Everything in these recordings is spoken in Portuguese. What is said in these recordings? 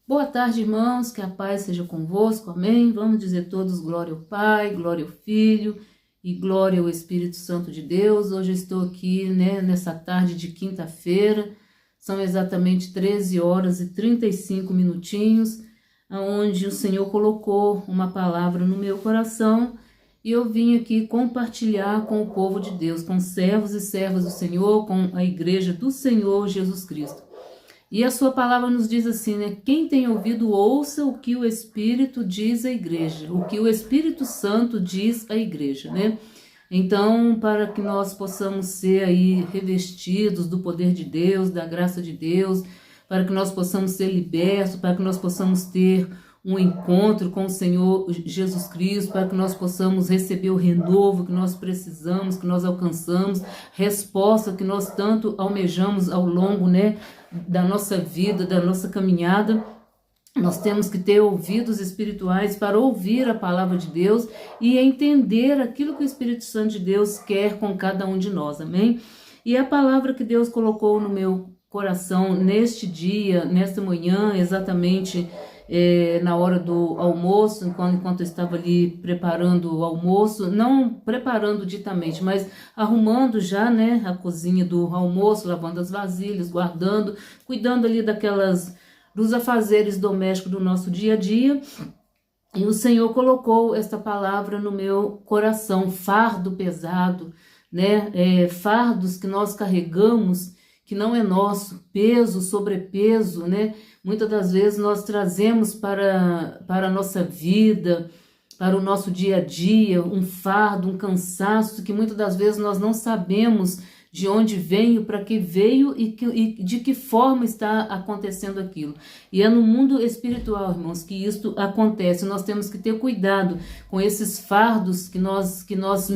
Boa tarde, irmãos, que a paz seja convosco, amém? Vamos dizer todos glória ao Pai, glória ao Filho e glória ao Espírito Santo de Deus. Hoje eu estou aqui, nessa tarde de quinta-feira, são exatamente 13 horas e 35 minutinhos, onde o Senhor colocou uma palavra no meu coração e eu vim aqui compartilhar com o povo de Deus, com servos e servas do Senhor, com a igreja do Senhor Jesus Cristo. E a sua palavra nos diz assim, Quem tem ouvido, ouça o que o Espírito diz à igreja, o que o Espírito Santo diz à igreja, Então, para que nós possamos ser aí revestidos do poder de Deus, da graça de Deus, para que nós possamos ser libertos, para que nós possamos ter um encontro com o Senhor Jesus Cristo, para que nós possamos receber o renovo que nós precisamos, que nós alcançamos, resposta que nós tanto almejamos ao longo, da nossa vida, da nossa caminhada. Nós temos que ter ouvidos espirituais para ouvir a palavra de Deus e entender aquilo que o Espírito Santo de Deus quer com cada um de nós, amém? E a palavra que Deus colocou no meu coração neste dia, nesta manhã, exatamente na hora do almoço, enquanto eu estava ali preparando o almoço, não preparando ditamente, mas arrumando já, a cozinha do almoço, lavando as vasilhas, guardando, cuidando ali dos afazeres domésticos do nosso dia a dia. E o Senhor colocou esta palavra no meu coração, fardo pesado, fardos que nós carregamos, que não é nosso, peso, sobrepeso, Muitas das vezes nós trazemos para a nossa vida, para o nosso dia a dia, um fardo, um cansaço, que muitas das vezes nós não sabemos de onde veio, para que veio e de que forma está acontecendo aquilo. E é no mundo espiritual, irmãos, que isto acontece. Nós temos que ter cuidado com esses fardos que nós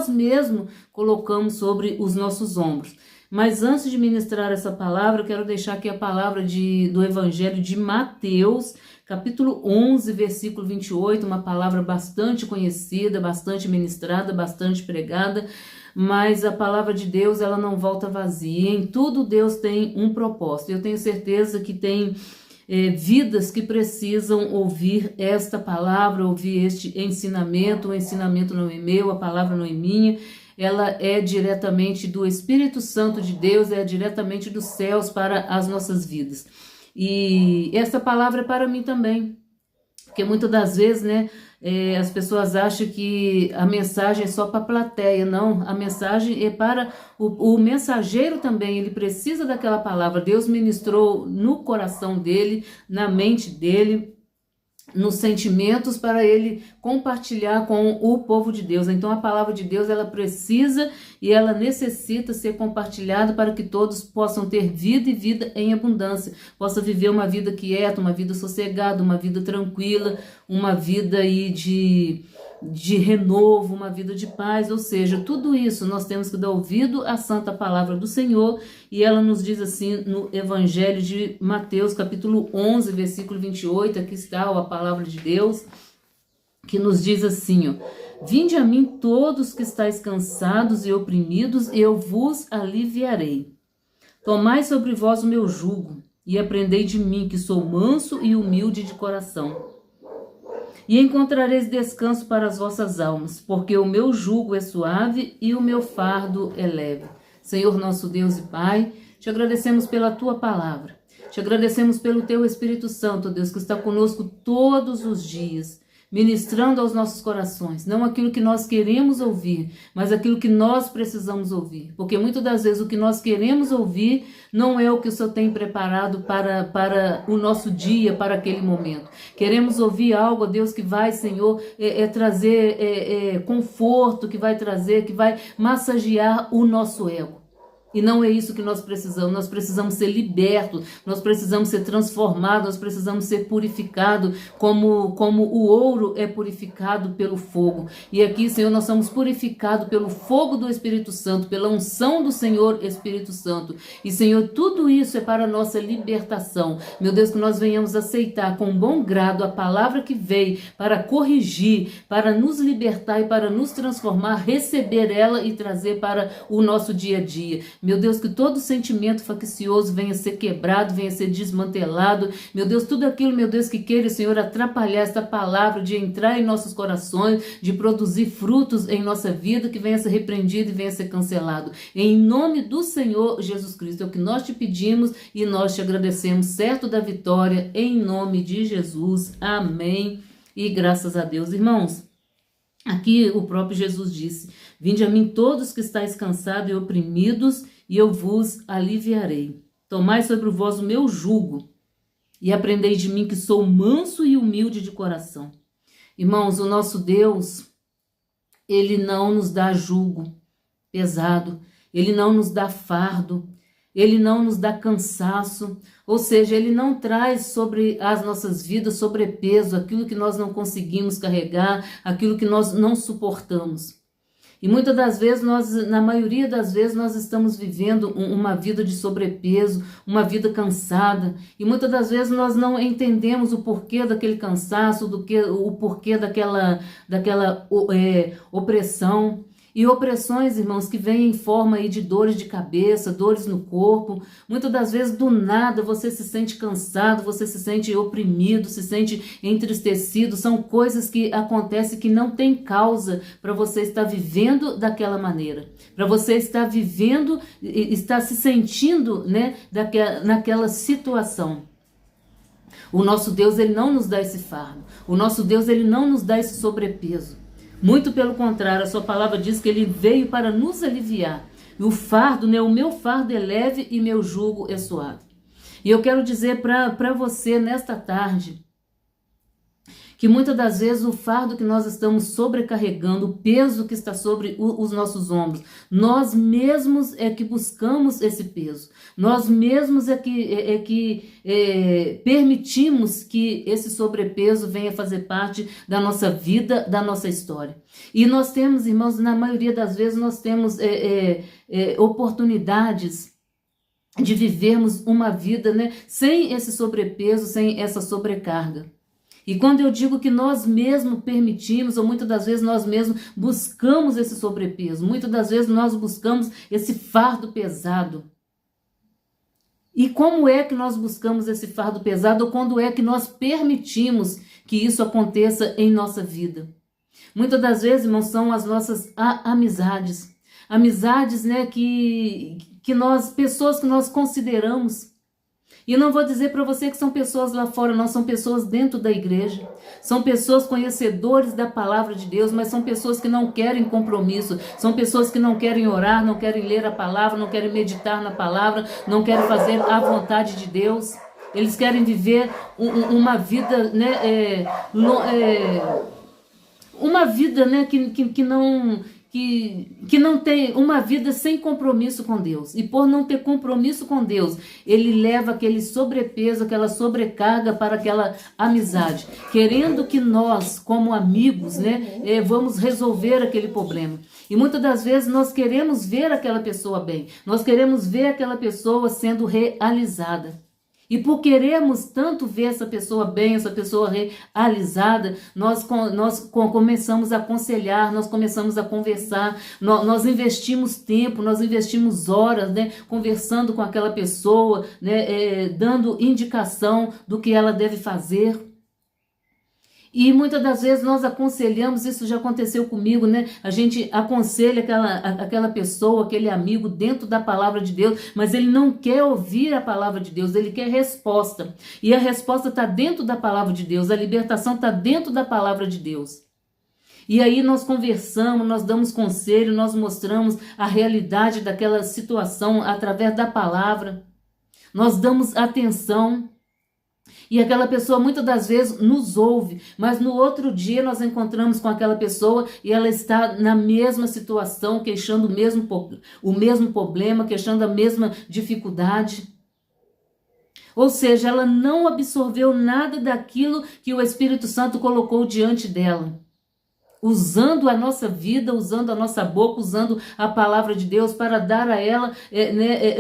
mesmos colocamos sobre os nossos ombros. Mas antes de ministrar essa palavra, eu quero deixar aqui a palavra do Evangelho de Mateus, capítulo 11, versículo 28, uma palavra bastante conhecida, bastante ministrada, bastante pregada, mas a palavra de Deus, ela não volta vazia. Em tudo Deus tem um propósito. Eu tenho certeza que tem vidas que precisam ouvir esta palavra, ouvir este ensinamento. O ensinamento não é meu, a palavra não é minha. Ela é diretamente do Espírito Santo de Deus, é diretamente dos céus para as nossas vidas. E essa palavra é para mim também, porque muitas das vezes, as pessoas acham que a mensagem é só para a plateia. Não, a mensagem é para o mensageiro também, ele precisa daquela palavra. Deus ministrou no coração dele, na mente dele, nos sentimentos, para ele compartilhar com o povo de Deus. Então a palavra de Deus, ela precisa e ela necessita ser compartilhada para que todos possam ter vida e vida em abundância, possa viver uma vida quieta, uma vida sossegada, uma vida tranquila, uma vida aí de renovo, uma vida de paz. Ou seja, tudo isso nós temos que dar ouvido à santa palavra do Senhor, e ela nos diz assim no Evangelho de Mateus, capítulo 11, versículo 28, aqui está a palavra de Deus, que nos diz assim, Vinde a mim todos que estáis cansados e oprimidos, e eu vos aliviarei. Tomai sobre vós o meu jugo, e aprendei de mim, que sou manso e humilde de coração. E encontrareis descanso para as vossas almas, porque o meu jugo é suave e o meu fardo é leve. Senhor nosso Deus e Pai, te agradecemos pela tua palavra. Te agradecemos pelo teu Espírito Santo, Deus, que está conosco todos os dias, ministrando aos nossos corações, não aquilo que nós queremos ouvir, mas aquilo que nós precisamos ouvir. Porque muitas das vezes o que nós queremos ouvir não é o que o Senhor tem preparado para o nosso dia, para aquele momento. Queremos ouvir algo, Deus, que vai, Senhor, trazer conforto, que vai massagear o nosso ego. E não é isso que nós precisamos ser libertos, nós precisamos ser transformados, nós precisamos ser purificados, como o ouro é purificado pelo fogo. E aqui, Senhor, nós somos purificados pelo fogo do Espírito Santo, pela unção do Senhor Espírito Santo. E, Senhor, tudo isso é para a nossa libertação. Meu Deus, que nós venhamos aceitar com bom grado a palavra que veio para corrigir, para nos libertar e para nos transformar, receber ela e trazer para o nosso dia a dia. Meu Deus, que todo sentimento faccioso venha ser quebrado, venha ser desmantelado. Meu Deus, tudo aquilo, meu Deus, que queira, Senhor, atrapalhar esta palavra, de entrar em nossos corações, de produzir frutos em nossa vida, que venha ser repreendido e venha ser cancelado. Em nome do Senhor Jesus Cristo, é o que nós te pedimos e nós te agradecemos, certo da vitória, em nome de Jesus. Amém. E graças a Deus, irmãos. Aqui o próprio Jesus disse: vinde a mim todos que estáis cansados e oprimidos, e eu vos aliviarei. Tomai sobre vós o meu jugo, e aprendei de mim, que sou manso e humilde de coração. Irmãos, o nosso Deus, Ele não nos dá jugo pesado, Ele não nos dá fardo, Ele não nos dá cansaço, ou seja, Ele não traz sobre as nossas vidas sobrepeso, aquilo que nós não conseguimos carregar, aquilo que nós não suportamos. E muitas das vezes, na maioria das vezes, nós estamos vivendo uma vida de sobrepeso, uma vida cansada, e muitas das vezes nós não entendemos o porquê daquele cansaço, o porquê daquela opressão. E opressões, irmãos, que vêm em forma aí de dores de cabeça, dores no corpo. Muitas das vezes, do nada, você se sente cansado, você se sente oprimido, se sente entristecido. São coisas que acontecem que não tem causa para você estar vivendo daquela maneira. Para você estar vivendo, estar se sentindo, né, naquela situação. O nosso Deus, Ele não nos dá esse fardo. O nosso Deus, Ele não nos dá esse sobrepeso. Muito pelo contrário, a sua palavra diz que Ele veio para nos aliviar. E o fardo, né, o meu fardo é leve e meu jugo é suave. E eu quero dizer para você nesta tarde, que muitas das vezes o fardo que nós estamos sobrecarregando, o peso que está sobre os nossos ombros, nós mesmos é que buscamos esse peso. Nós mesmos é que permitimos que esse sobrepeso venha fazer parte da nossa vida, da nossa história. E nós temos, irmãos, na maioria das vezes nós temos oportunidades de vivermos uma vida, né, sem esse sobrepeso, sem essa sobrecarga. E quando eu digo que nós mesmos permitimos, ou muitas das vezes nós mesmos buscamos esse sobrepeso, muitas das vezes nós buscamos esse fardo pesado. E como é que nós buscamos esse fardo pesado, ou quando é que nós permitimos que isso aconteça em nossa vida? Muitas das vezes, irmãos, são as nossas amizades. Amizades, né, pessoas que nós consideramos. E eu não vou dizer para você que são pessoas lá fora, não, são pessoas dentro da igreja. São pessoas conhecedores da palavra de Deus, mas são pessoas que não querem compromisso. São pessoas que não querem orar, não querem ler a palavra, não querem meditar na palavra, não querem fazer a vontade de Deus. Eles querem viver uma vida, né, uma vida, né, que não tem uma vida sem compromisso com Deus. E por não ter compromisso com Deus, ele leva aquele sobrepeso, aquela sobrecarga para aquela amizade, querendo que nós, como amigos, né, vamos resolver aquele problema. E muitas das vezes nós queremos ver aquela pessoa bem, nós queremos ver aquela pessoa sendo realizada. E por queremos tanto ver essa pessoa bem, essa pessoa realizada, nós começamos a aconselhar, nós começamos a conversar, nós investimos tempo, nós investimos horas, né, conversando com aquela pessoa, né, dando indicação do que ela deve fazer. E muitas das vezes nós aconselhamos, isso já aconteceu comigo, né? A gente aconselha aquela pessoa, aquele amigo dentro da palavra de Deus, mas ele não quer ouvir a palavra de Deus, ele quer resposta. E a resposta está dentro da palavra de Deus, a libertação está dentro da palavra de Deus. E aí nós conversamos, nós damos conselho, nós mostramos a realidade daquela situação através da palavra. Nós damos atenção. E aquela pessoa muitas das vezes nos ouve, mas no outro dia nós encontramos com aquela pessoa e ela está na mesma situação, queixando o mesmo problema, queixando a mesma dificuldade. Ou seja, ela não absorveu nada daquilo que o Espírito Santo colocou diante dela. Usando a nossa vida, usando a nossa boca, usando a palavra de Deus para dar a ela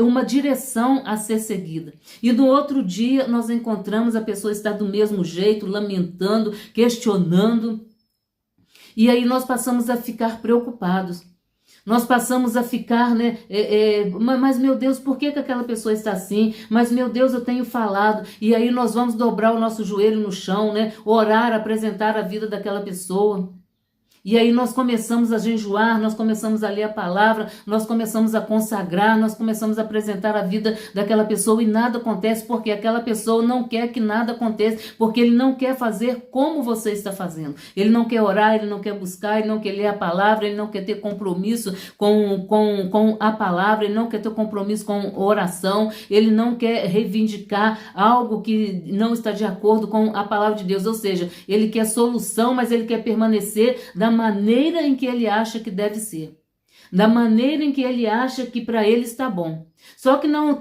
uma direção a ser seguida. E no outro dia nós encontramos a pessoa estar do mesmo jeito, lamentando, questionando. E aí nós passamos a ficar preocupados. Nós passamos a ficar, né? Mas meu Deus, por que que aquela pessoa está assim? Mas meu Deus, eu tenho falado. E aí nós vamos dobrar o nosso joelho no chão, né? Orar, apresentar a vida daquela pessoa. E aí nós começamos a jejuar, nós começamos a ler a palavra, nós começamos a consagrar, nós começamos a apresentar a vida daquela pessoa e nada acontece porque aquela pessoa não quer que nada aconteça, porque ele não quer fazer como você está fazendo. Ele não quer orar, ele não quer buscar, ele não quer ler a palavra, ele não quer ter compromisso com a palavra, ele não quer ter compromisso com oração, ele não quer reivindicar algo que não está de acordo com a palavra de Deus, ou seja, ele quer solução, mas ele quer permanecer da maneira em que ele acha que deve ser, da maneira em que ele acha que para ele está bom. Só que não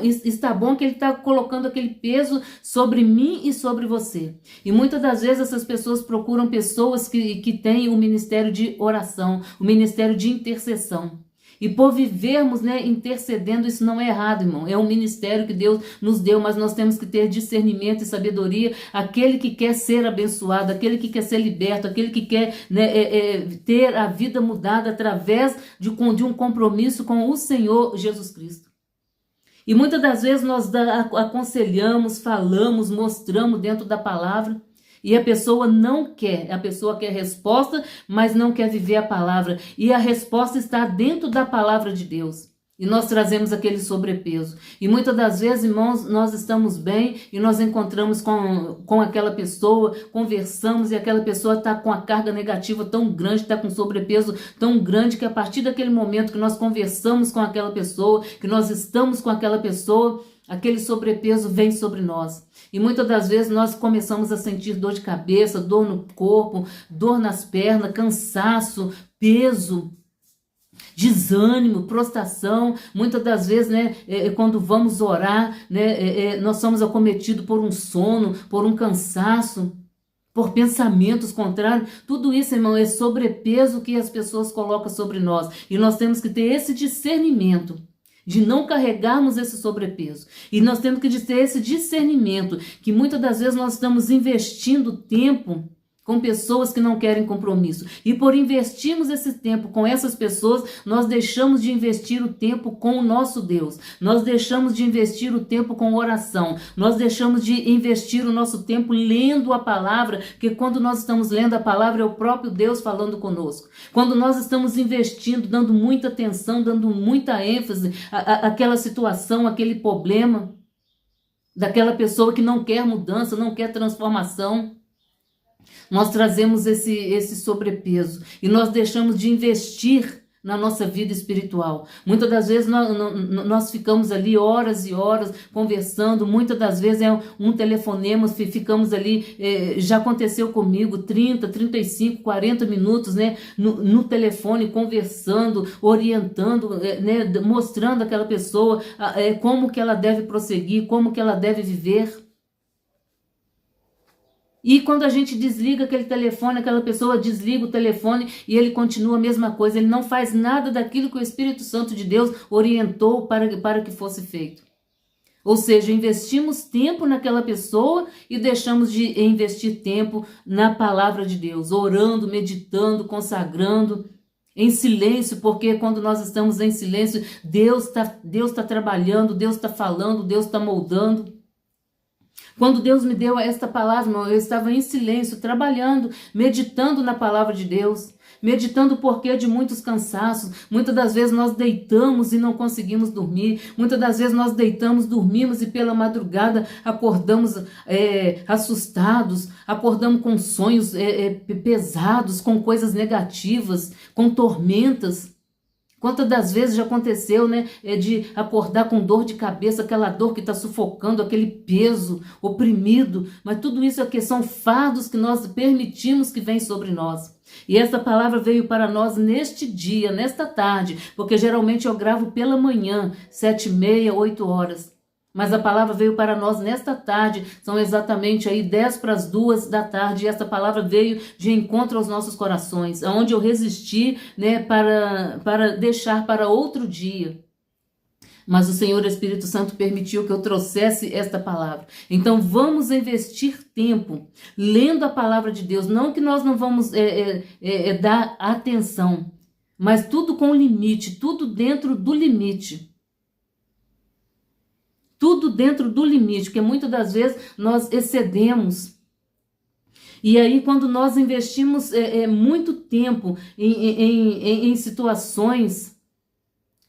está bom que ele está colocando aquele peso sobre mim e sobre você. E muitas das vezes essas pessoas procuram pessoas que têm o ministério de oração, o ministério de intercessão. E por vivermos, né, intercedendo, isso não é errado, irmão. É um ministério que Deus nos deu, mas nós temos que ter discernimento e sabedoria. Aquele que quer ser abençoado, aquele que quer ser liberto, aquele que quer, né, ter a vida mudada através de um compromisso com o Senhor Jesus Cristo. E muitas das vezes nós aconselhamos, falamos, mostramos dentro da palavra. E a pessoa não quer, a pessoa quer resposta, mas não quer viver a palavra. E a resposta está dentro da palavra de Deus. E nós trazemos aquele sobrepeso. E muitas das vezes, irmãos, nós estamos bem e nós encontramos com aquela pessoa, conversamos e aquela pessoa está com a carga negativa tão grande, está com sobrepeso tão grande que a partir daquele momento que nós conversamos com aquela pessoa, que nós estamos com aquela pessoa, aquele sobrepeso vem sobre nós. E muitas das vezes nós começamos a sentir dor de cabeça, dor no corpo, dor nas pernas, cansaço, peso, desânimo, prostração. Muitas das vezes, né, quando vamos orar, né, nós somos acometidos por um sono, por um cansaço, por pensamentos contrários. Tudo isso, irmão, é sobrepeso que as pessoas colocam sobre nós. E nós temos que ter esse discernimento de não carregarmos esse sobrepeso. E nós temos que ter esse discernimento, que muitas das vezes nós estamos investindo tempo com pessoas que não querem compromisso. E por investirmos esse tempo com essas pessoas, nós deixamos de investir o tempo com o nosso Deus. Nós deixamos de investir o tempo com oração. Nós deixamos de investir o nosso tempo lendo a palavra, porque quando nós estamos lendo a palavra é o próprio Deus falando conosco. Quando nós estamos investindo, dando muita atenção, dando muita ênfase àquela situação, àquele problema, daquela pessoa que não quer mudança, não quer transformação, nós trazemos esse sobrepeso e nós deixamos de investir na nossa vida espiritual. Muitas das vezes nós ficamos ali horas e horas conversando, muitas das vezes é um telefonema, ficamos ali, já aconteceu comigo, 30, 35, 40 minutos, né, no telefone, conversando, orientando, né, mostrando àquela pessoa como que ela deve prosseguir, como que ela deve viver. E quando a gente desliga aquele telefone, aquela pessoa desliga o telefone e ele continua a mesma coisa. Ele não faz nada daquilo que o Espírito Santo de Deus orientou para que fosse feito. Ou seja, investimos tempo naquela pessoa e deixamos de investir tempo na palavra de Deus, orando, meditando, consagrando, em silêncio, porque quando nós estamos em silêncio, Deus tá trabalhando, Deus está falando, Deus está moldando. Quando Deus me deu esta palavra, eu estava em silêncio, trabalhando, meditando na palavra de Deus, meditando o porquê de muitos cansaços. Muitas das vezes nós deitamos e não conseguimos dormir. Muitas das vezes nós deitamos, dormimos e pela madrugada acordamos assustados, acordamos com sonhos pesados, com coisas negativas, com tormentas. Quantas das vezes já aconteceu, né, de acordar com dor de cabeça, aquela dor que está sufocando, aquele peso oprimido, mas tudo isso aqui são fardos que nós permitimos que venham sobre nós. E essa palavra veio para nós neste dia, nesta tarde, porque geralmente eu gravo pela manhã, 7h30, 8 horas. Mas a palavra veio para nós nesta tarde, são exatamente aí 1:50 da tarde, e essa palavra veio de encontro aos nossos corações, aonde eu resisti, né, para deixar para outro dia. Mas o Senhor Espírito Santo permitiu que eu trouxesse esta palavra. Então vamos investir tempo lendo a palavra de Deus, não que nós não vamos dar atenção, mas tudo com limite, tudo dentro do limite. Tudo dentro do limite, porque muitas das vezes nós excedemos. E aí, quando nós investimos muito tempo em situações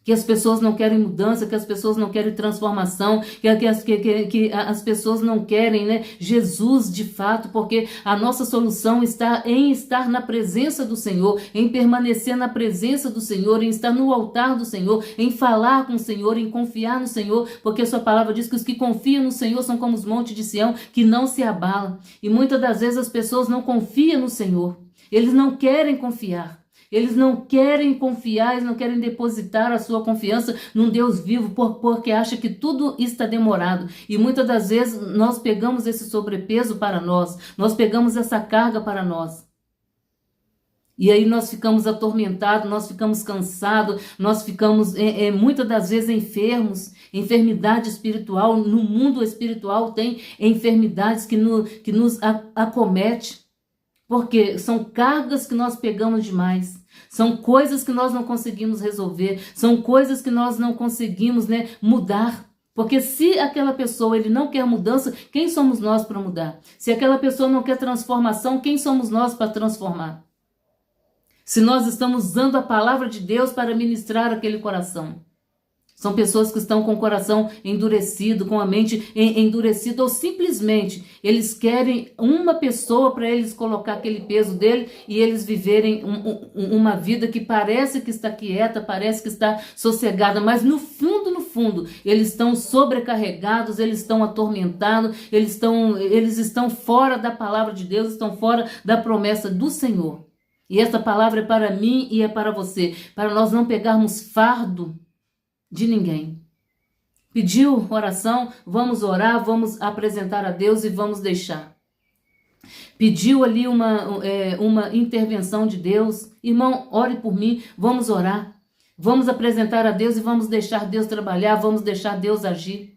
que as pessoas não querem mudança, que as pessoas não querem transformação, que as pessoas não querem, né, Jesus de fato, porque a nossa solução está em estar na presença do Senhor, em permanecer na presença do Senhor, em estar no altar do Senhor, em falar com o Senhor, em confiar no Senhor, porque a sua palavra diz que os que confiam no Senhor são como os montes de Sião, que não se abalam. E muitas das vezes as pessoas não confiam no Senhor, eles não querem confiar. Eles não querem confiar, eles não querem depositar a sua confiança num Deus vivo, porque acha que tudo está demorado. E muitas das vezes nós pegamos esse sobrepeso para nós pegamos essa carga para nós. E aí nós ficamos atormentados, nós ficamos cansados, nós ficamos muitas das vezes enfermos, enfermidade espiritual. No mundo espiritual tem enfermidades que nos acomete. Porque são cargas que nós pegamos demais, são coisas que nós não conseguimos resolver, são coisas que nós não conseguimos, né, mudar. Porque se aquela pessoa ele não quer mudança, quem somos nós para mudar? Se aquela pessoa não quer transformação, quem somos nós para transformar? Se nós estamos usando a palavra de Deus para ministrar aquele coração. São pessoas que estão com o coração endurecido, com a mente endurecida, ou simplesmente eles querem uma pessoa para eles colocar aquele peso dele e eles viverem uma vida que parece que está quieta, parece que está sossegada, mas no fundo, eles estão sobrecarregados, eles estão atormentados, eles estão fora da palavra de Deus, estão fora da promessa do Senhor. E essa palavra é para mim e é para você, para nós não pegarmos fardo de ninguém. Pediu oração, vamos orar, vamos apresentar a Deus e vamos deixar. Pediu ali uma intervenção de Deus, irmão, ore por mim, vamos orar. Vamos apresentar a Deus e vamos deixar Deus trabalhar, vamos deixar Deus agir.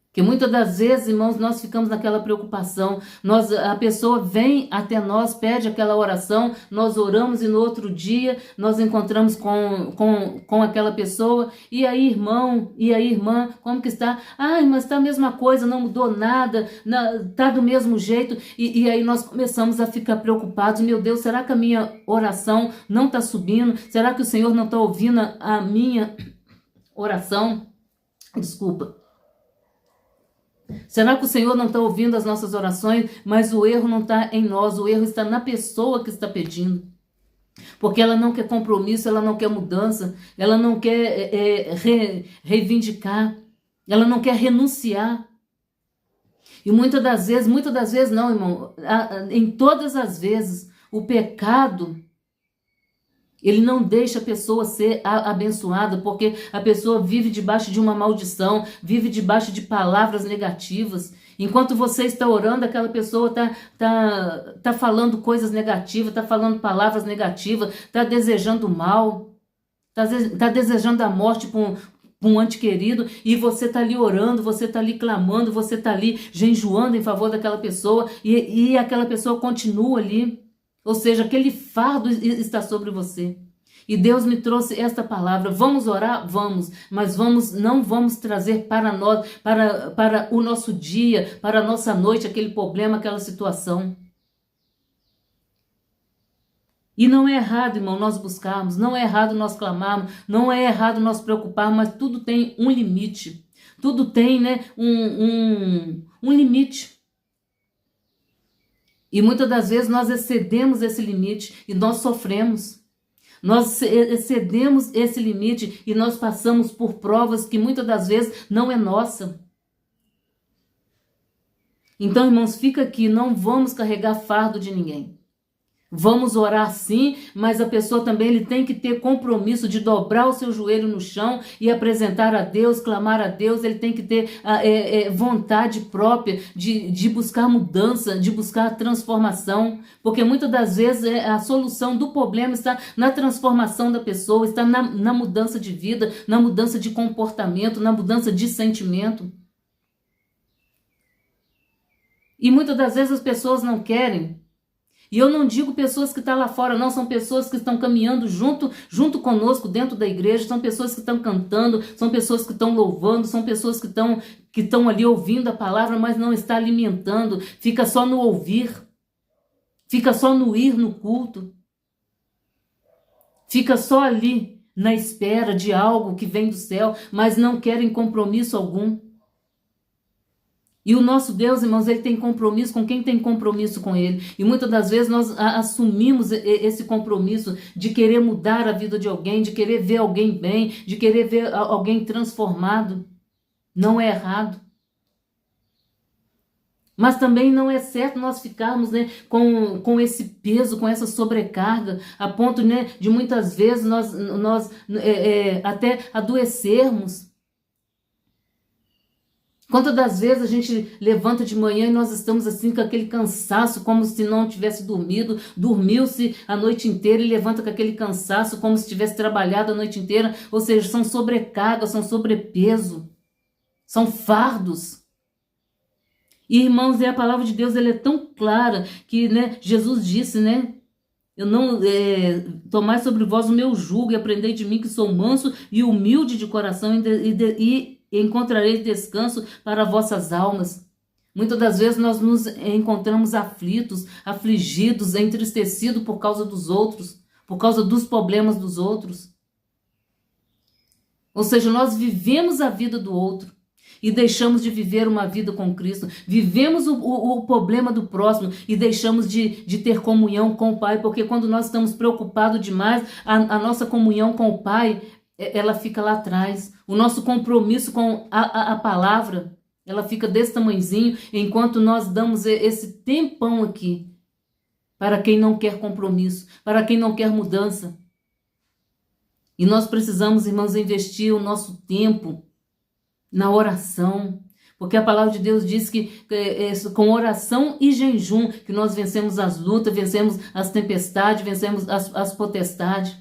Porque muitas das vezes, irmãos, nós ficamos naquela preocupação. A pessoa vem até nós, pede aquela oração, nós oramos e no outro dia nós encontramos com aquela pessoa. E aí, irmão, e aí, irmã, como que está? Ai, mas está a mesma coisa, não mudou nada, está do mesmo jeito. E aí nós começamos a ficar preocupados. Meu Deus, será que a minha oração não está subindo? Será que o Senhor não está ouvindo a minha oração? Desculpa. Será que o Senhor não está ouvindo as nossas orações? Mas o erro não está em nós, o erro está na pessoa que está pedindo. Porque ela não quer compromisso, ela não quer mudança, ela não quer reivindicar, ela não quer renunciar. E muitas das vezes não, irmão, em todas as vezes, o pecado, ele não deixa a pessoa ser abençoada, porque a pessoa vive debaixo de uma maldição, vive debaixo de palavras negativas. Enquanto você está orando, aquela pessoa tá falando coisas negativas, está falando palavras negativas, está desejando mal, está desejando a morte para um ente querido, e você está ali orando, você está ali clamando, você está ali jejuando em favor daquela pessoa, e aquela pessoa continua ali. Ou seja, aquele fardo está sobre você. E Deus me trouxe esta palavra. Vamos orar? Vamos. Mas não vamos trazer para nós, para o nosso dia, para a nossa noite, aquele problema, aquela situação. E não é errado, irmão, nós buscarmos. Não é errado nós clamarmos. Não é errado nós preocuparmos. Mas tudo tem um limite. Tudo tem, né, um limite. E muitas das vezes nós excedemos esse limite e nós sofremos. Nós excedemos esse limite e nós passamos por provas que muitas das vezes não é nossa. Então, irmãos, fica aqui, não vamos carregar fardo de ninguém. Vamos orar sim, mas a pessoa também ele tem que ter compromisso de dobrar o seu joelho no chão e apresentar a Deus, clamar a Deus. Ele tem que ter vontade própria de buscar mudança, de buscar transformação, porque muitas das vezes a solução do problema está na transformação da pessoa, está na mudança de vida, na mudança de comportamento, na mudança de sentimento. E muitas das vezes as pessoas não querem. E eu não digo pessoas que estão lá fora, não, são pessoas que estão caminhando junto conosco dentro da igreja, são pessoas que estão cantando, são pessoas que estão louvando, são pessoas que estão ali ouvindo a palavra, mas não está alimentando, fica só no ouvir, fica só no ir no culto, fica só ali na espera de algo que vem do céu, mas não querem compromisso algum. E o nosso Deus, irmãos, ele tem compromisso com quem tem compromisso com ele. E muitas das vezes nós assumimos esse compromisso de querer mudar a vida de alguém, de querer ver alguém bem, de querer ver alguém transformado. Não é errado. Mas também não é certo nós ficarmos, né, com esse peso, com essa sobrecarga, a ponto, né, de muitas vezes nós até adoecermos. Quantas das vezes a gente levanta de manhã e nós estamos assim com aquele cansaço, como se não tivesse dormido, dormiu-se a noite inteira e levanta com aquele cansaço, como se tivesse trabalhado a noite inteira, ou seja, são sobrecargas, são sobrepeso, são fardos. E, irmãos, a palavra de Deus ela é tão clara que, né, Jesus disse, né, eu não tomai sobre vós o meu jugo e aprendei de mim que sou manso e humilde de coração e encontrareis descanso para vossas almas. Muitas das vezes nós nos encontramos aflitos, afligidos, entristecidos por causa dos outros, por causa dos problemas dos outros. Ou seja, nós vivemos a vida do outro e deixamos de viver uma vida com Cristo. Vivemos o problema do próximo e deixamos de ter comunhão com o Pai, porque quando nós estamos preocupados demais, a nossa comunhão com o Pai, ela fica lá atrás. O nosso compromisso com a palavra, ela fica desse tamanhozinho, enquanto nós damos esse tempão aqui para quem não quer compromisso, para quem não quer mudança. E nós precisamos, irmãos, investir o nosso tempo na oração, porque a palavra de Deus diz que com oração e jejum que nós vencemos as lutas, vencemos as tempestades, vencemos as potestades.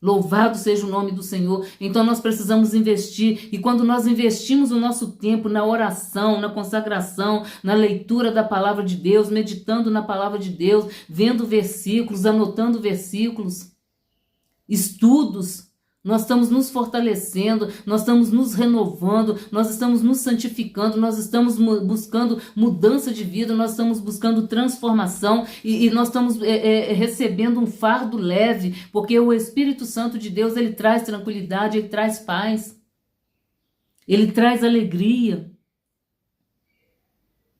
Louvado seja o nome do Senhor. Então nós precisamos investir, e quando nós investimos o nosso tempo na oração, na consagração, na leitura da palavra de Deus, meditando na palavra de Deus, vendo versículos, anotando versículos, estudos, nós estamos nos fortalecendo, nós estamos nos renovando, nós estamos nos santificando, nós estamos buscando mudança de vida, nós estamos buscando transformação e nós estamos recebendo um fardo leve, porque o Espírito Santo de Deus, ele traz tranquilidade, ele traz paz, ele traz alegria.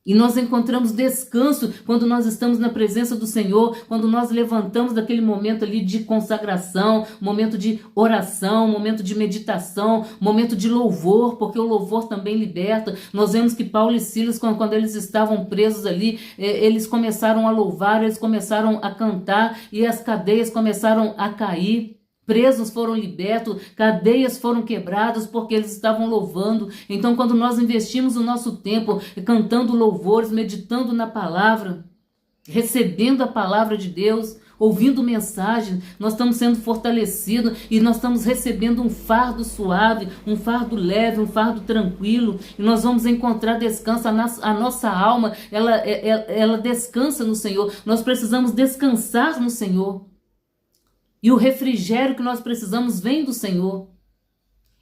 E nós encontramos descanso quando nós estamos na presença do Senhor, quando nós levantamos daquele momento ali de consagração, momento de oração, momento de meditação, momento de louvor, porque o louvor também liberta. Nós vemos que Paulo e Silas, quando eles estavam presos ali, eles começaram a louvar, eles começaram a cantar e as cadeias começaram a cair. Presos foram libertos, cadeias foram quebradas porque eles estavam louvando. Então, quando nós investimos o nosso tempo cantando louvores, meditando na palavra, recebendo a palavra de Deus, ouvindo mensagem, nós estamos sendo fortalecidos e nós estamos recebendo um fardo suave, um fardo leve, um fardo tranquilo, e nós vamos encontrar descanso. A nossa alma, ela descansa no Senhor. Nós precisamos descansar no Senhor. E o refrigério que nós precisamos vem do Senhor.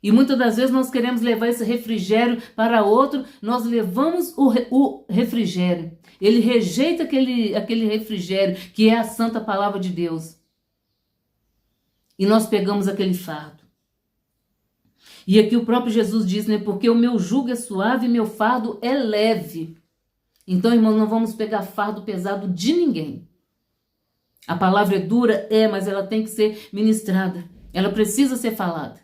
E muitas das vezes nós queremos levar esse refrigério para outro, nós levamos o refrigério. Ele rejeita aquele refrigério que é a santa palavra de Deus. E nós pegamos aquele fardo. E aqui o próprio Jesus diz, né? Porque o meu jugo é suave e meu fardo é leve. Então, irmãos, não vamos pegar fardo pesado de ninguém. A palavra é dura, mas ela tem que ser ministrada. Ela precisa ser falada.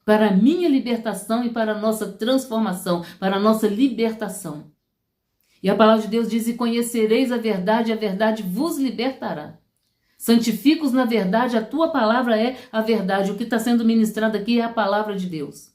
Para a minha libertação e para a nossa transformação, para a nossa libertação. E a palavra de Deus diz, e conhecereis a verdade vos libertará. Santifica-os na verdade, a tua palavra é a verdade. O que está sendo ministrado aqui é a palavra de Deus.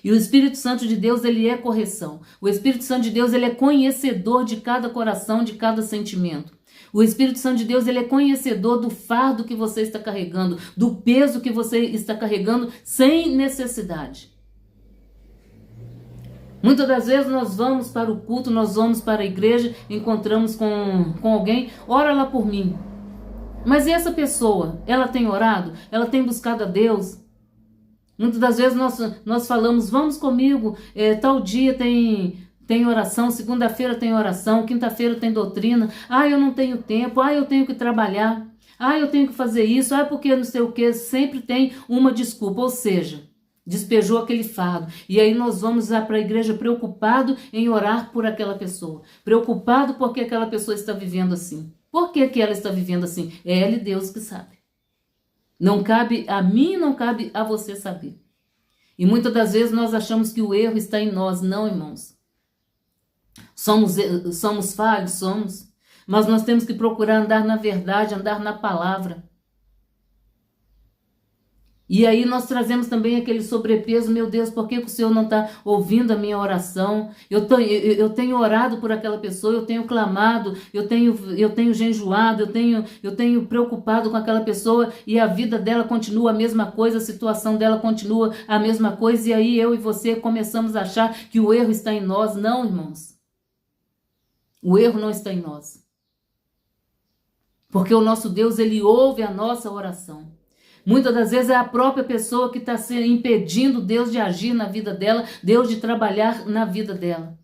E o Espírito Santo de Deus, ele é correção. O Espírito Santo de Deus, ele é conhecedor de cada coração, de cada sentimento. O Espírito Santo de Deus, ele é conhecedor do fardo que você está carregando, do peso que você está carregando sem necessidade. Muitas das vezes nós vamos para o culto, nós vamos para a igreja, encontramos com alguém, ora lá por mim. Mas e essa pessoa? Ela tem orado? Ela tem buscado a Deus? Muitas das vezes nós falamos, vamos comigo, tal dia tem oração, segunda-feira tem oração, quinta-feira tem doutrina. Ah, eu não tenho tempo, ah, eu tenho que trabalhar, ah, eu tenho que fazer isso, ah, porque não sei o que, sempre tem uma desculpa, ou seja, despejou aquele fardo. E aí nós vamos para a igreja preocupado em orar por aquela pessoa, preocupado porque aquela pessoa está vivendo assim. Por que ela está vivendo assim? É ela e Deus que sabe. Não cabe a mim, não cabe a você saber. E muitas das vezes nós achamos que o erro está em nós. Não, irmãos. Somos falhos, somos. Mas nós temos que procurar andar na verdade, andar na palavra. E aí nós trazemos também aquele sobrepeso. Meu Deus, por que o Senhor não está ouvindo a minha oração? Eu tenho orado por aquela pessoa, eu tenho clamado, eu tenho jejuado, eu tenho preocupado com aquela pessoa e a vida dela continua a mesma coisa, a situação dela continua a mesma coisa. E aí eu e você começamos a achar que o erro está em nós. Não, irmãos. O erro não está em nós. Porque o nosso Deus, ele ouve a nossa oração. Muitas das vezes é a própria pessoa que está impedindo Deus de agir na vida dela, Deus de trabalhar na vida dela.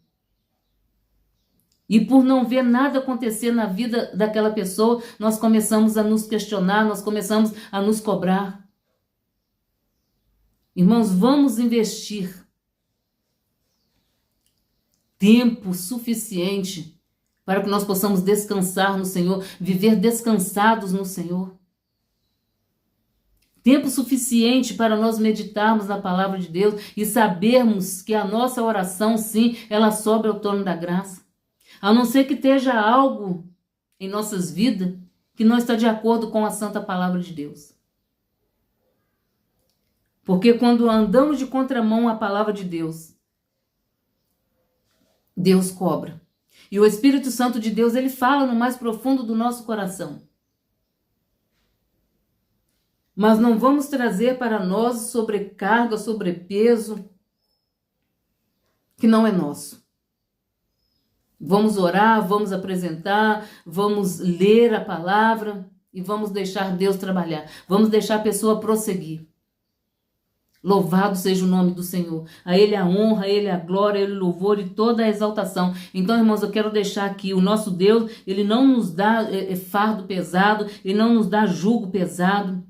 E por não ver nada acontecer na vida daquela pessoa, nós começamos a nos questionar, nós começamos a nos cobrar. Irmãos, vamos investir tempo suficiente para que nós possamos descansar no Senhor, viver descansados no Senhor. Tempo suficiente para nós meditarmos na palavra de Deus e sabermos que a nossa oração, sim, ela sobe ao trono da graça. A não ser que esteja algo em nossas vidas que não está de acordo com a santa palavra de Deus. Porque quando andamos de contramão à palavra de Deus, Deus cobra. E o Espírito Santo de Deus, ele fala no mais profundo do nosso coração. Mas não vamos trazer para nós sobrecarga, sobrepeso, que não é nosso. Vamos orar, vamos apresentar, vamos ler a palavra e vamos deixar Deus trabalhar. Vamos deixar a pessoa prosseguir. Louvado seja o nome do Senhor. A Ele a honra, a Ele a glória, a Ele o louvor e toda a exaltação. Então, irmãos, eu quero deixar aqui, o nosso Deus, Ele não nos dá fardo pesado, Ele não nos dá jugo pesado.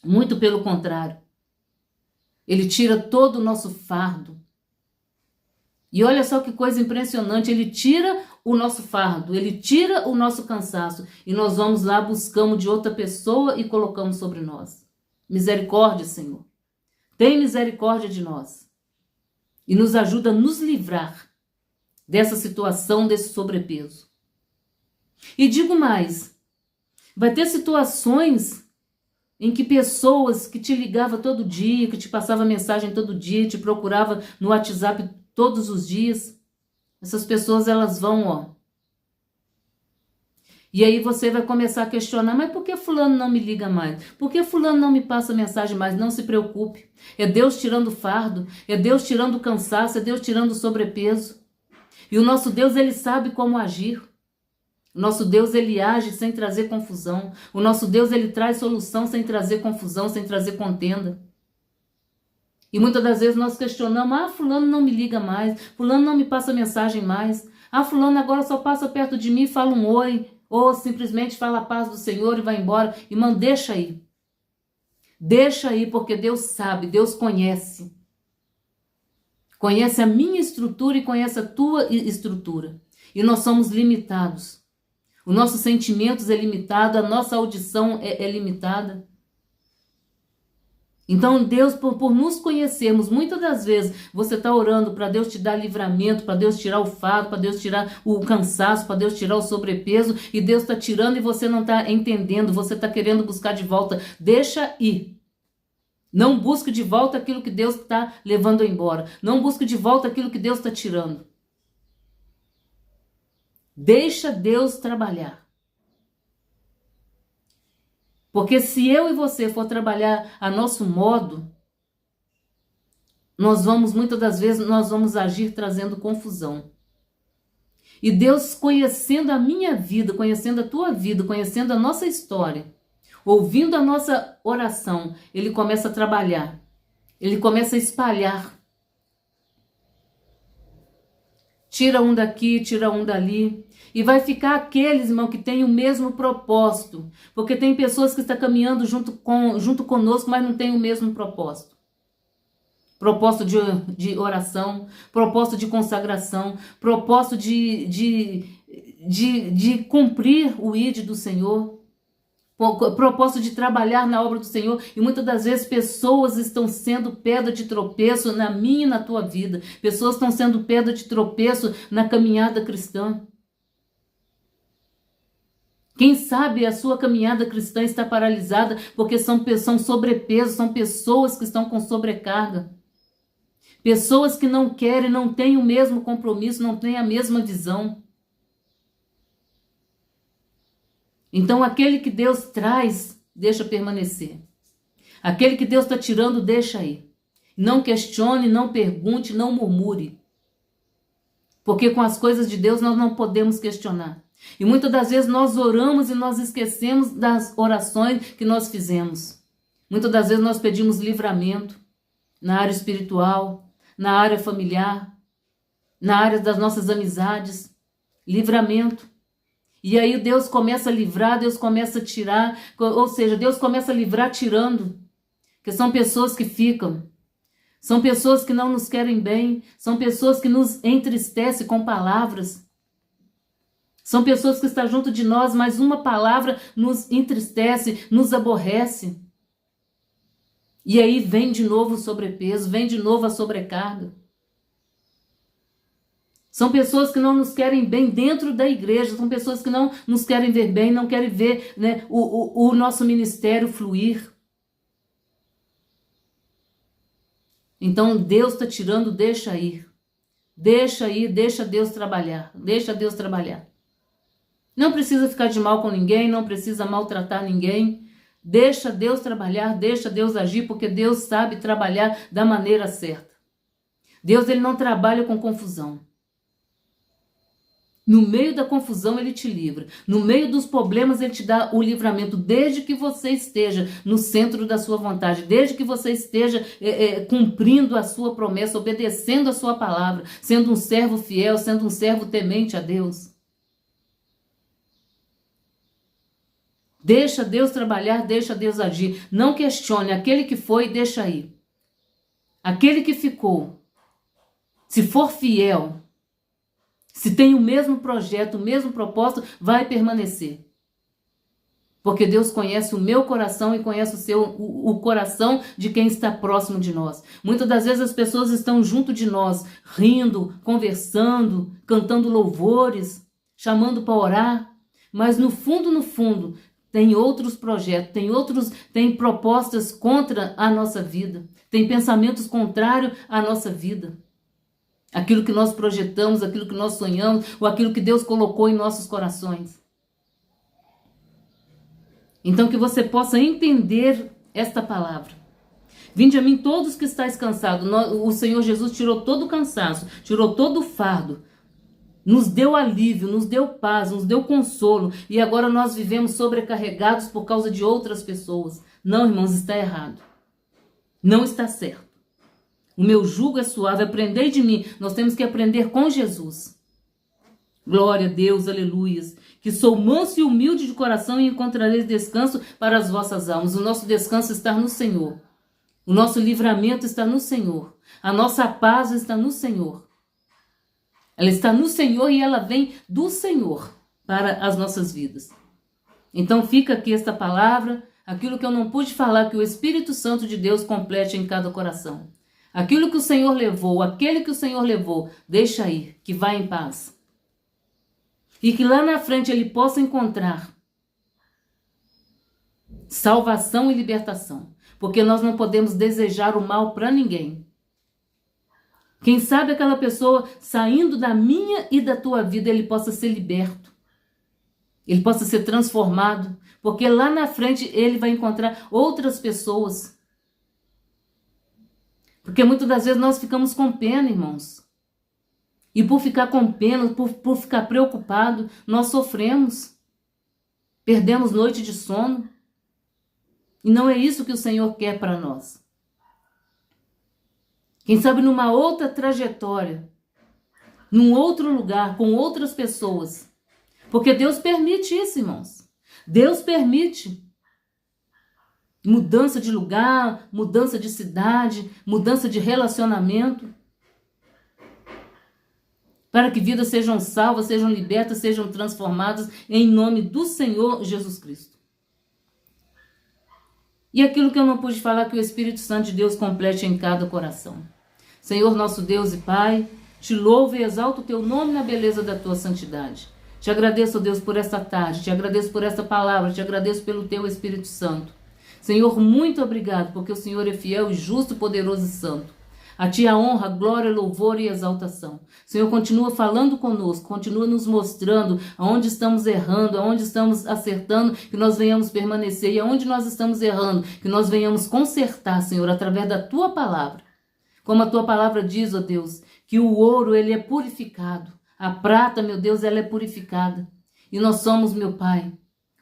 Muito pelo contrário. Ele tira todo o nosso fardo. E olha só que coisa impressionante. Ele tira o nosso fardo. Ele tira o nosso cansaço. E nós vamos lá, buscamos de outra pessoa e colocamos sobre nós. Misericórdia, Senhor. Tem misericórdia de nós. E nos ajuda a nos livrar dessa situação, desse sobrepeso. E digo mais. Vai ter situações em que pessoas que te ligavam todo dia, que te passava mensagem todo dia, te procurava no WhatsApp todos os dias, essas pessoas elas vão, E aí você vai começar a questionar, mas por que fulano não me liga mais? Por que fulano não me passa mensagem mais? Não se preocupe. É Deus tirando o fardo, é Deus tirando o cansaço, é Deus tirando o sobrepeso. E o nosso Deus, ele sabe como agir. O nosso Deus, ele age sem trazer confusão. O nosso Deus, ele traz solução sem trazer confusão, sem trazer contenda. E muitas das vezes nós questionamos, fulano não me liga mais, fulano não me passa mensagem mais, fulano agora só passa perto de mim e fala um oi, ou simplesmente fala a paz do Senhor e vai embora. Irmão, deixa aí. Deixa aí, porque Deus sabe, Deus conhece. Conhece a minha estrutura e conhece a tua estrutura. E nós somos limitados. Os nossos sentimentos é limitado, a nossa audição é limitada. Então Deus, por nos conhecermos, muitas das vezes você está orando para Deus te dar livramento, para Deus tirar o fardo, para Deus tirar o cansaço, para Deus tirar o sobrepeso, e Deus está tirando e você não está entendendo, você está querendo buscar de volta. Deixa ir. Não busque de volta aquilo que Deus está levando embora. Não busque de volta aquilo que Deus está tirando. Deixa Deus trabalhar. Porque se eu e você for trabalhar a nosso modo, muitas das vezes, nós vamos agir trazendo confusão. E Deus, conhecendo a minha vida, conhecendo a tua vida, conhecendo a nossa história, ouvindo a nossa oração, Ele começa a trabalhar. Ele começa a espalhar. Tira um daqui, tira um dali. E vai ficar aqueles, irmão, que têm o mesmo propósito. Porque tem pessoas que estão caminhando junto conosco, mas não têm o mesmo propósito. Propósito de oração, propósito de consagração, propósito de cumprir o ID do Senhor, propósito de trabalhar na obra do Senhor. E muitas das vezes pessoas estão sendo pedra de tropeço na minha e na tua vida. Pessoas estão sendo pedra de tropeço na caminhada cristã. Quem sabe a sua caminhada cristã está paralisada porque são sobrepeso, são pessoas que estão com sobrecarga. Pessoas que não querem, não têm o mesmo compromisso, não têm a mesma visão. Então, aquele que Deus traz, deixa permanecer. Aquele que Deus está tirando, deixa aí. Não questione, não pergunte, não murmure. Porque com as coisas de Deus nós não podemos questionar. E muitas das vezes nós oramos e nós esquecemos das orações que nós fizemos. Muitas das vezes nós pedimos livramento na área espiritual, na área familiar, na área das nossas amizades, livramento. E aí Deus começa a livrar, Deus começa a tirar, ou seja, Deus começa a livrar tirando, que são pessoas que ficam, são pessoas que não nos querem bem, são pessoas que nos entristecem com palavras, são pessoas que estão junto de nós, mas uma palavra nos entristece, nos aborrece. E aí vem de novo o sobrepeso, vem de novo a sobrecarga. São pessoas que não nos querem bem dentro da igreja, são pessoas que não nos querem ver bem, não querem ver, né, o nosso ministério fluir. Então Deus está tirando, deixa ir. Deixa ir, deixa Deus trabalhar, deixa Deus trabalhar. Não precisa ficar de mal com ninguém, não precisa maltratar ninguém. Deixa Deus trabalhar, deixa Deus agir, porque Deus sabe trabalhar da maneira certa. Deus, Ele não trabalha com confusão. No meio da confusão Ele te livra. No meio dos problemas Ele te dá o livramento, desde que você esteja no centro da sua vontade, desde que você esteja cumprindo a sua promessa, obedecendo a sua palavra, sendo um servo fiel, sendo um servo temente a Deus. Deixa Deus trabalhar, deixa Deus agir. Não questione. Aquele que foi, deixa aí. Aquele que ficou, se for fiel, se tem o mesmo projeto, o mesmo propósito, vai permanecer. Porque Deus conhece o meu coração e conhece o coração de quem está próximo de nós. Muitas das vezes as pessoas estão junto de nós, rindo, conversando, cantando louvores, chamando para orar. Mas no fundo, tem outros projetos, tem propostas contra a nossa vida, tem pensamentos contrários à nossa vida. Aquilo que nós projetamos, aquilo que nós sonhamos, ou aquilo que Deus colocou em nossos corações. Então que você possa entender esta palavra. Vinde a mim todos que estáis cansados. O Senhor Jesus tirou todo o cansaço, tirou todo o fardo. Nos deu alívio, nos deu paz, nos deu consolo. E agora nós vivemos sobrecarregados por causa de outras pessoas. Não, irmãos, está errado. Não está certo. O meu jugo é suave, aprendei de mim. Nós temos que aprender com Jesus. Glória a Deus, aleluias. Que sou manso e humilde de coração e encontrareis descanso para as vossas almas. O nosso descanso está no Senhor. O nosso livramento está no Senhor. A nossa paz está no Senhor. Ela está no Senhor e ela vem do Senhor para as nossas vidas. Então fica aqui esta palavra, aquilo que eu não pude falar, que o Espírito Santo de Deus complete em cada coração. Aquilo que o Senhor levou, aquele que o Senhor levou, deixa ir, que vá em paz. E que lá na frente ele possa encontrar salvação e libertação. Porque nós não podemos desejar o mal para ninguém. Quem sabe aquela pessoa saindo da minha e da tua vida, ele possa ser liberto. Ele possa ser transformado. Porque lá na frente ele vai encontrar outras pessoas. Porque muitas das vezes nós ficamos com pena, irmãos. E por ficar com pena, por ficar preocupado, nós sofremos. Perdemos noite de sono. E não é isso que o Senhor quer para nós. Quem sabe numa outra trajetória, num outro lugar, com outras pessoas. Porque Deus permite isso, irmãos. Deus permite mudança de lugar, mudança de cidade, mudança de relacionamento. Para que vidas sejam salvas, sejam libertas, sejam transformadas em nome do Senhor Jesus Cristo. E aquilo que eu não pude falar, que o Espírito Santo de Deus complete em cada coração. Senhor nosso Deus e Pai, te louvo e exalto o teu nome na beleza da tua santidade. Te agradeço, Deus, por esta tarde, te agradeço por esta palavra, te agradeço pelo teu Espírito Santo. Senhor, muito obrigado, porque o Senhor é fiel e justo, poderoso e santo. A ti a honra, glória, louvor e exaltação. Senhor, continua falando conosco, continua nos mostrando aonde estamos errando, aonde estamos acertando, que nós venhamos permanecer, e aonde nós estamos errando, que nós venhamos consertar, Senhor, através da tua palavra. Como a tua palavra diz, ó Deus, que o ouro, ele é purificado. A prata, meu Deus, ela é purificada. E nós somos, meu Pai,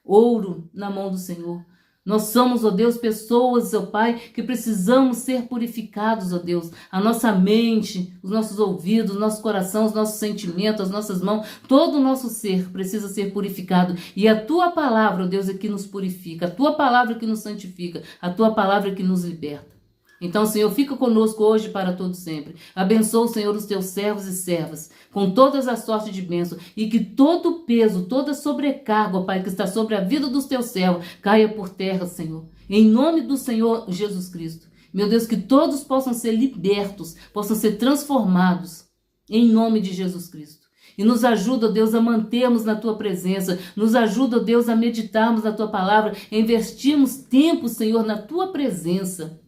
ouro na mão do Senhor. Nós somos, ó Deus, pessoas, ó Pai, que precisamos ser purificados, ó Deus. A nossa mente, os nossos ouvidos, o nosso coração, os nossos sentimentos, as nossas mãos, todo o nosso ser precisa ser purificado. E a tua palavra, ó Deus, é que nos purifica. A tua palavra é que nos santifica. A tua palavra é que nos liberta. Então, Senhor, fica conosco hoje para todo sempre. Abençoa, Senhor, os teus servos e servas, com todas as sortes de bênção, e que todo o peso, toda sobrecarga, ó Pai, que está sobre a vida dos teus servos, caia por terra, Senhor. Em nome do Senhor Jesus Cristo. Meu Deus, que todos possam ser libertos, possam ser transformados, em nome de Jesus Cristo. E nos ajuda, Deus, a mantermos na tua presença. Nos ajuda, Deus, a meditarmos na tua palavra, a investirmos tempo, Senhor, na tua presença.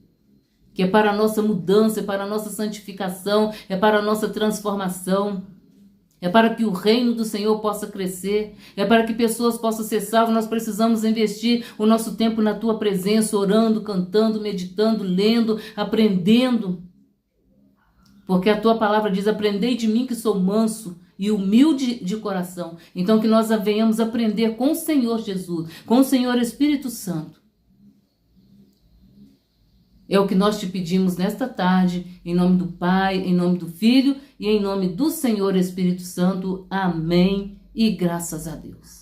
Que é para a nossa mudança, é para a nossa santificação, é para a nossa transformação, é para que o reino do Senhor possa crescer, é para que pessoas possam ser salvas. Nós precisamos investir o nosso tempo na tua presença, orando, cantando, meditando, lendo, aprendendo. Porque a tua palavra diz: aprendei de mim que sou manso e humilde de coração. Então que nós venhamos aprender com o Senhor Jesus, com o Senhor Espírito Santo. É o que nós te pedimos nesta tarde, em nome do Pai, em nome do Filho e em nome do Senhor Espírito Santo. Amém e graças a Deus.